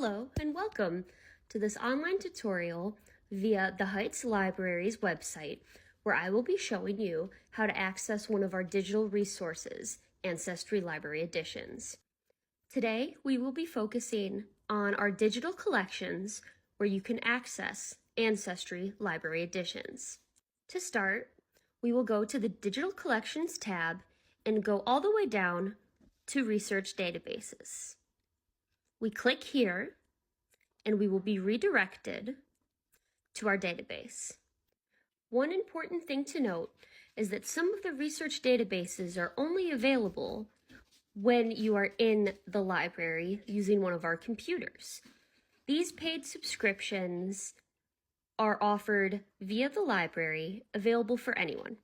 Hello and welcome to this online tutorial via the Heights Library's website, where I will be showing you how to access one of our digital resources, Ancestry Library Editions. Today, we will be focusing on our digital collections where you can access Ancestry Library Editions. To start, we will go to the Digital Collections tab and go all the way down to Research Databases. We click here and we will be redirected to our database. One important thing to note is that some of the research databases are only available when you are in the library using one of our computers. These paid subscriptions are offered via the library, available for anyone.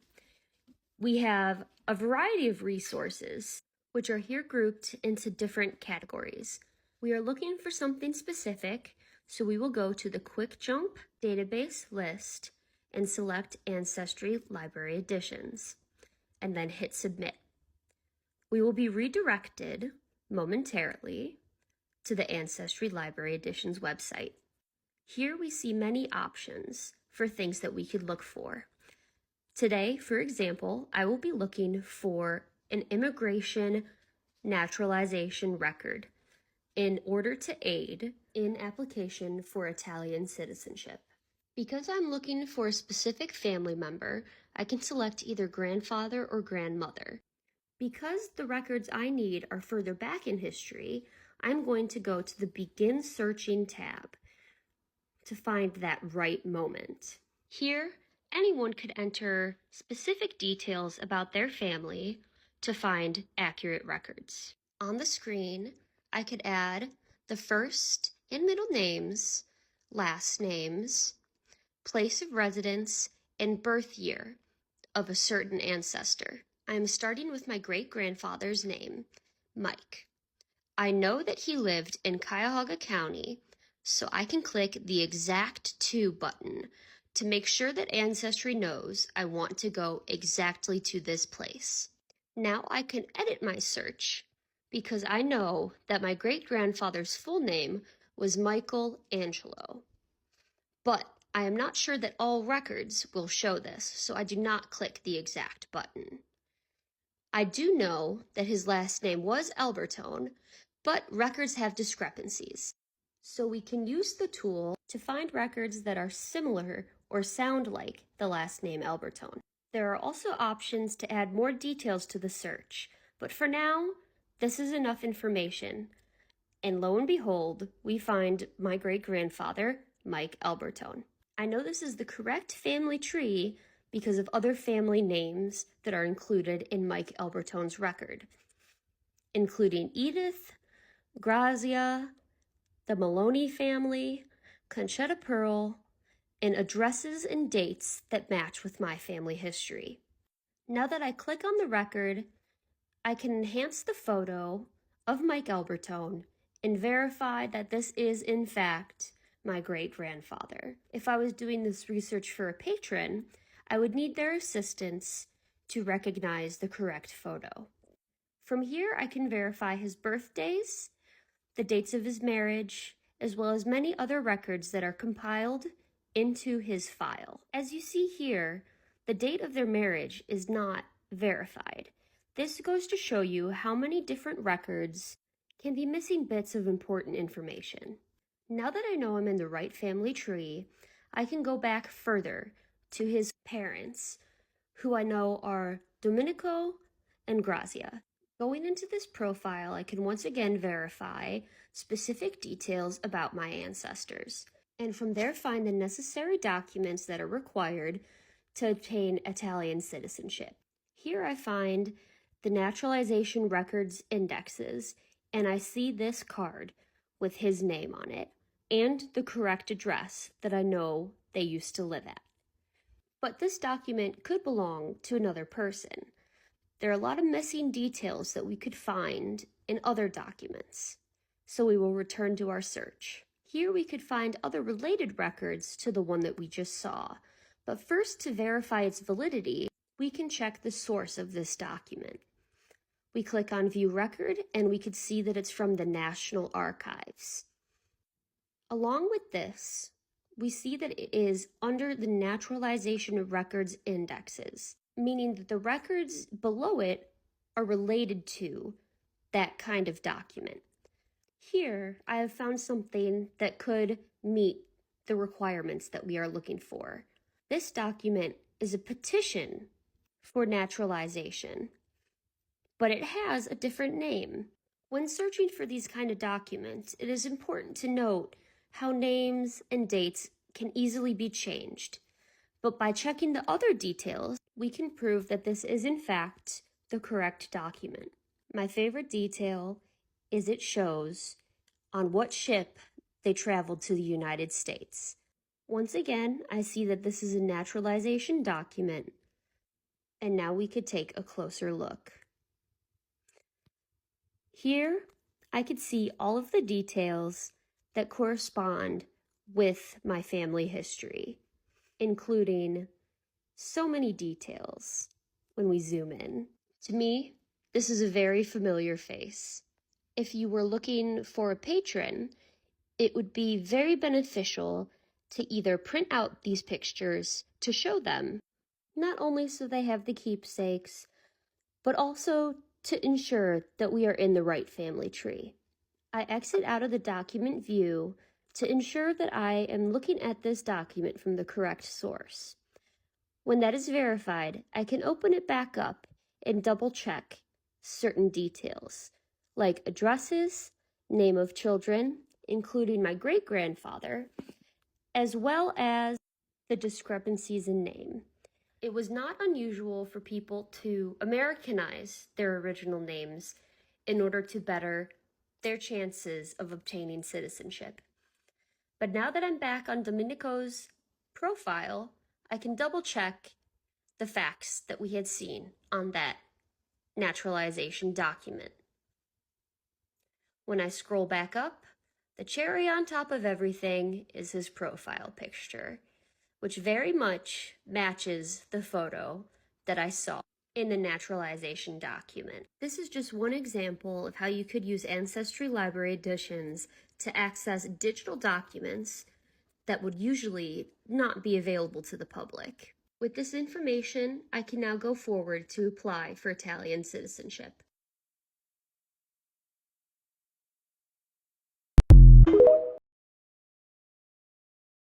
We have a variety of resources which are here grouped into different categories. We are looking for something specific, so we will go to the Quick Jump database list and select Ancestry Library Editions, and then hit Submit. We will be redirected momentarily to the Ancestry Library Editions website. Here we see many options for things that we could look for. Today, for example, I will be looking for an immigration naturalization record in order to aid in application for Italian citizenship. Because I'm looking for a specific family member, I can select either grandfather or grandmother. Because the records I need are further back in history, I'm going to go to the Begin Searching tab to find that right moment. Here, anyone could enter specific details about their family to find accurate records. On the screen, I could add the first and middle names, last names, place of residence, and birth year of a certain ancestor. I am starting with my great-grandfather's name, Mike. I know that he lived in Cuyahoga County, so I can click the Exact To button to make sure that Ancestry knows I want to go exactly to this place. Now I can edit my search because I know that my great-grandfather's full name was Michael Angelo. But I am not sure that all records will show this, so I do not click the Exact button. I do know that his last name was Albertone, but records have discrepancies. So we can use the tool to find records that are similar or sound like the last name Albertone. There are also options to add more details to the search, but for now, this is enough information. And lo and behold, we find my great-grandfather, Mike Albertone. I know this is the correct family tree because of other family names that are included in Mike Albertone's record, including Edith, Grazia, the Maloney family, Conchetta Pearl, and addresses and dates that match with my family history. Now that I click on the record, I can enhance the photo of Mike Albertone and verify that this is, in fact, my great-grandfather. If I was doing this research for a patron, I would need their assistance to recognize the correct photo. From here, I can verify his birthdays, the dates of his marriage, as well as many other records that are compiled into his file. As you see here, the date of their marriage is not verified. This goes to show you how many different records can be missing bits of important information. Now that I know I'm in the right family tree, I can go back further to his parents, who I know are Domenico and Grazia. Going into this profile, I can once again verify specific details about my ancestors, and from there find the necessary documents that are required to obtain Italian citizenship. Here I find the naturalization records indexes, and I see this card with his name on it and the correct address that I know they used to live at. But this document could belong to another person. There are a lot of missing details that we could find in other documents, so we will return to our search. Here we could find other related records to the one that we just saw, but first, to verify its validity, we can check the source of this document. We click on View Record, and we could see that it's from the National Archives. Along with this, we see that it is under the naturalization records indexes, meaning that the records below it are related to that kind of document. Here, I have found something that could meet the requirements that we are looking for. This document is a petition for naturalization, but it has a different name. When searching for these kind of documents, it is important to note how names and dates can easily be changed. But by checking the other details, we can prove that this is in fact the correct document. My favorite detail is it shows on what ship they traveled to the United States. Once again, I see that this is a naturalization document, and now we could take a closer look. Here, I could see all of the details that correspond with my family history, including so many details when we zoom in. To me, this is a very familiar face. If you were looking for a patron, it would be very beneficial to either print out these pictures to show them, not only so they have the keepsakes, but also to ensure that we are in the right family tree. I exit out of the document view to ensure that I am looking at this document from the correct source. When that is verified, I can open it back up and double check certain details, like addresses, name of children, including my great-grandfather, as well as the discrepancies in name. It was not unusual for people to Americanize their original names in order to better their chances of obtaining citizenship. But now that I'm back on Domenico's profile, I can double check the facts that we had seen on that naturalization document. When I scroll back up, the cherry on top of everything is his profile picture, which very much matches the photo that I saw in the naturalization document. This is just one example of how you could use Ancestry Library Editions to access digital documents that would usually not be available to the public. With this information, I can now go forward to apply for Italian citizenship.